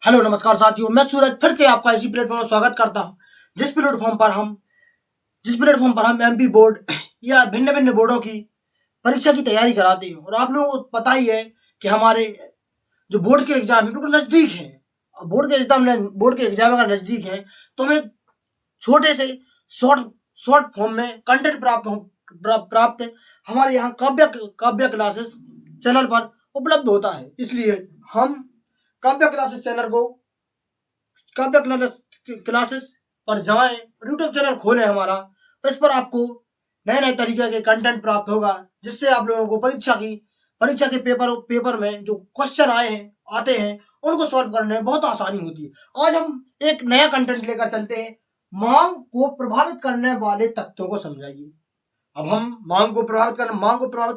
Hello नमस्कार साथियों, मैं सूरज फिर से आपका इसी प्लेटफॉर्म पर स्वागत करता हूं जिस प्लेटफॉर्म पर हम एमपी बोर्ड या भिन्न भिन्न बोर्डों की परीक्षा की तैयारी कराते हैं। और आप लोगों को पता ही है कि हमारे जो बोर्ड के एग्जाम है बिल्कुल नज़दीक है। बोर्ड के एग्जाम अगर नज़दीक है तो हमें छोटे से शॉर्ट शॉर्ट फॉर्म में कंटेंट प्राप्त हमारे यहाँ काव्य क्लासेस चैनल पर उपलब्ध होता है। इसलिए हम काव्य क्लासेस चैनल को काव्य क्लासेस पर जाएं, यूट्यूब चैनल खोलें हमारा। तो इस पर आपको नए नए तरीके के कंटेंट प्राप्त होगा, जिससे आप लोगों को परीक्षा के पेपर में जो क्वेश्चन आते हैं उनको सॉल्व करने में बहुत आसानी होती है। आज हम एक नया कंटेंट लेकर चलते हैं, मांग को प्रभावित करने वाले तत्वों को समझाइए। अब हम मांग को प्रभावित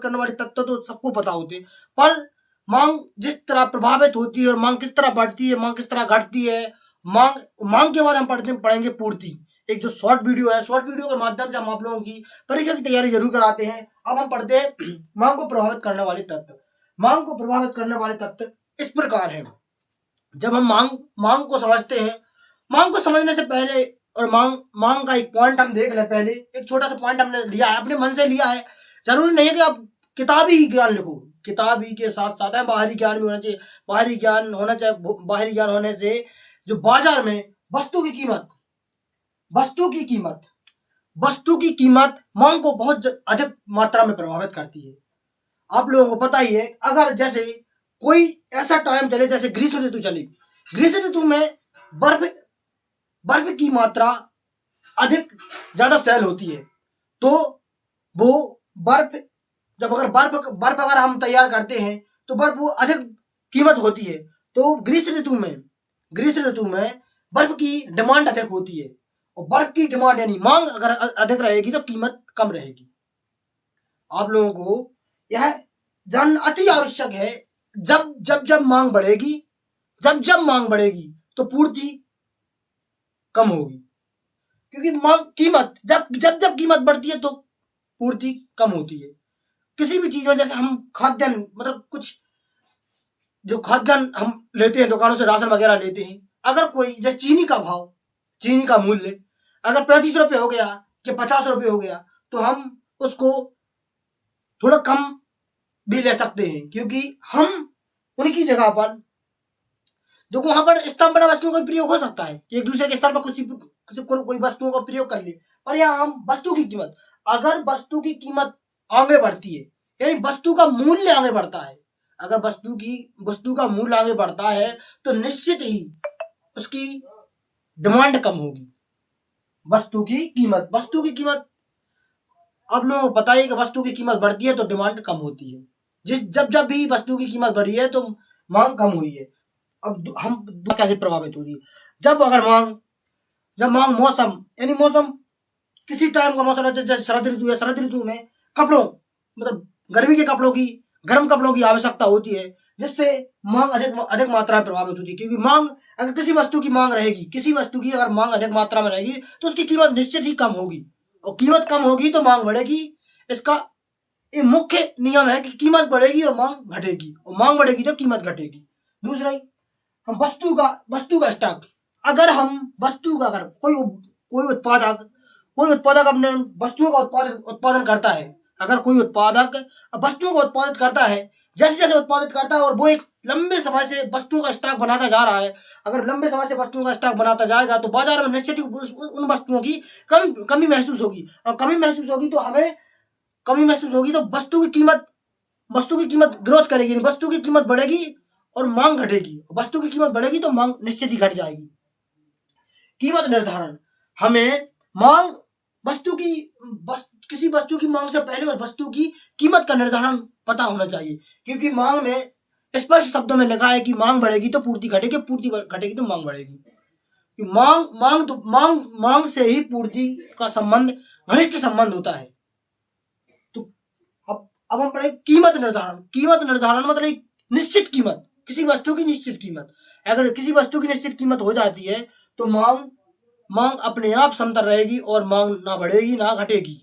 करने वाले तत्व तो सबको पता होते हैं, पर मांग जिस तरह प्रभावित होती है और मांग किस तरह बढ़ती है, मांग किस तरह घटती है, मांग के बाद हम पढ़ेंगे पूर्ति। एक जो शॉर्ट वीडियो है, शॉर्ट वीडियो के माध्यम से हम आप लोगों की परीक्षा की तैयारी जरूर कराते हैं। अब हम पढ़ते हैं मांग को प्रभावित करने वाले तत्व। मांग को प्रभावित करने वाले तत्व इस प्रकार है। जब हम मांग को समझते हैं, मांग को समझने से पहले और मांग का एक पॉइंट हम देख लें। पहले एक छोटा सा पॉइंट हमने लिया है, अपने मन से लिया है। जरूरी नहीं है कि आप किताबी ज्ञान लिखो, किताबी के साथ साथ है बाहरी ज्ञान भी होना चाहिए। बाहरी ज्ञान होने से जो बाजार में वस्तु की कीमत मांग को बहुत अधिक मात्रा में प्रभावित करती है। आप लोगों को पता ही है, अगर जैसे कोई ऐसा टाइम चले, जैसे ग्रीष्म ऋतु चले, ग्रीष्म ऋतु में बर्फ की मात्रा अधिक ज्यादा सेल होती है। तो वो बर्फ जब अगर बर्फ अगर हम तैयार करते हैं तो बर्फ वो अधिक कीमत होती है। तो ग्रीष्म ऋतु में बर्फ की डिमांड अधिक होती है, और बर्फ की डिमांड यानी मांग अगर अधिक रहेगी तो कीमत कम रहेगी। आप लोगों को यह जानना अति आवश्यक है। जब मांग बढ़ेगी तो पूर्ति कम होगी, क्योंकि कीमत जब कीमत बढ़ती है तो पूर्ति कम होती है। किसी भी चीज में, जैसे हम खाद्यान्न मतलब कुछ जो खाद्यान्न हम लेते हैं दुकानों से, राशन वगैरह लेते हैं, अगर कोई जैसे चीनी का मूल्य अगर 35 रुपये हो गया कि 50 रुपये हो गया, तो हम उसको थोड़ा कम भी ले सकते हैं, क्योंकि हम उनकी जगह पर जो वहां पर स्तंभ वस्तुओं का प्रयोग हो सकता है कि एक दूसरे के स्तर पर कोई वस्तुओं का प्रयोग कर ले। पर यहाँ हम अगर वस्तु की कीमत आगे बढ़ती है, यानी वस्तु का मूल्य आगे बढ़ता है, अगर वस्तु का मूल्य आगे बढ़ता है तो निश्चित ही उसकी डिमांड कम होगी। वस्तु की कीमत आप लोगों को पता है कि वस्तु की कीमत बढ़ती है तो डिमांड कम होती है। जब भी वस्तु की कीमत बढ़ी है तो मांग कम हुई है। अब हम कैसे प्रभावित हो रही है? जब मांग मौसम किसी टाइम का मौसम है, जैसे शरद ऋतु है, शरद ऋतु में कपड़ों मतलब गर्म कपड़ों की आवश्यकता होती है, जिससे मांग अधिक मात्रा में प्रभावित होती है। क्योंकि मांग अगर किसी वस्तु की अगर मांग अधिक मात्रा में रहेगी तो उसकी कीमत निश्चित ही कम होगी, और कीमत कम होगी तो मांग बढ़ेगी। इसका ये मुख्य नियम है कि कीमत बढ़ेगी और मांग घटेगी, और मांग बढ़ेगी तो कीमत घटेगी। दूसरा, हम वस्तु का स्टॉक, अगर कोई उत्पादक अपने वस्तुओं का उत्पादन करता है, अगर कोई उत्पादक वस्तुओं का उत्पादित करता है, जैसे जैसे उत्पादित करता है और वो एक लंबे समय से वस्तुओं का स्टॉक बनाता जा रहा है, अगर लंबे समय से वस्तुओं का स्टॉक बनाता जाएगा तो बाजार में निश्चित ही उन वस्तुओं की कमी महसूस होगी, और कमी महसूस होगी तो वस्तु की कीमत ग्रोथ करेगी, वस्तु की कीमत बढ़ेगी और मांग घटेगी। वस्तु की कीमत बढ़ेगी तो मांग निश्चित ही घट जाएगी। कीमत निर्धारण, हमें किसी वस्तु की मांग से पहले उस वस्तु की कीमत का निर्धारण पता होना चाहिए, क्योंकि मांग में स्पष्ट शब्दों में लिखा है कि मांग बढ़ेगी तो पूर्ति घटेगी, पूर्ति घटेगी तो मांग बढ़ेगी। मांग से ही पूर्ति का घनिष्ठ संबंध होता है। तो अब हम पढ़े कीमत निर्धारण मतलब एक निश्चित कीमत, किसी वस्तु की निश्चित कीमत। अगर किसी वस्तु की निश्चित कीमत हो जाती है तो मांग अपने आप समतल रहेगी और मांग ना बढ़ेगी ना घटेगी।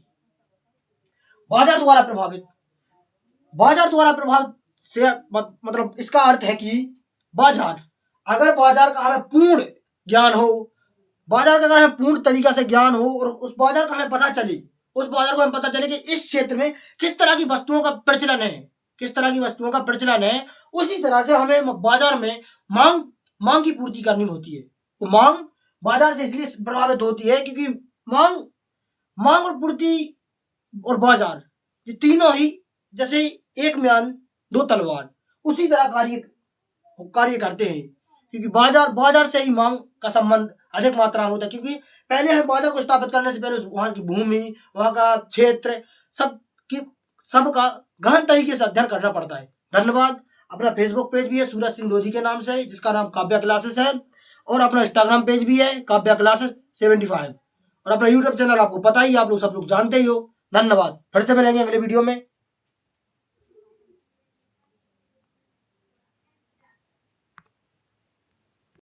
बाजार द्वारा प्रभावित से मतलब इसका अर्थ है कि बाजार अगर बाजार का हमें पूर्ण ज्ञान हो, बाजार का अगर हमें पूर्ण तरीका से ज्ञान हो और उस बाजार का हमें पता चले, उस बाजार को हमें पता चले कि इस क्षेत्र में किस तरह की वस्तुओं का प्रचलन है, किस तरह की वस्तुओं का प्रचलन है, उसी तरह से हमें बाजार में मांग मांग की पूर्ति करनी होती है। तो मांग बाजार से इसलिए प्रभावित होती है क्योंकि मांग मांग और पूर्ति और बाजार ये तीनों ही जैसे एक म्यान दो तलवार उसी तरह कार्य करते हैं, क्योंकि बाजार से ही मांग का संबंध अधिक मात्रा में होता है, क्योंकि पहले हमें बाजार को स्थापित करने से पहले वहां की भूमि, वहां का क्षेत्र, सब की सबका गहन तरीके से अध्ययन करना पड़ता है। धन्यवाद। अपना फेसबुक पेज भी है सूरज सिंह लोधी के नाम से, जिसका नाम काव्या क्लासेस है, और अपना इंस्टाग्राम पेज भी है काव्या क्लासेस 75, और अपना यूट्यूब चैनल आपको पता ही, आप लोग सब लोग जानते ही हो। धन्यवाद। फिर से मिलेंगे अगले वीडियो में।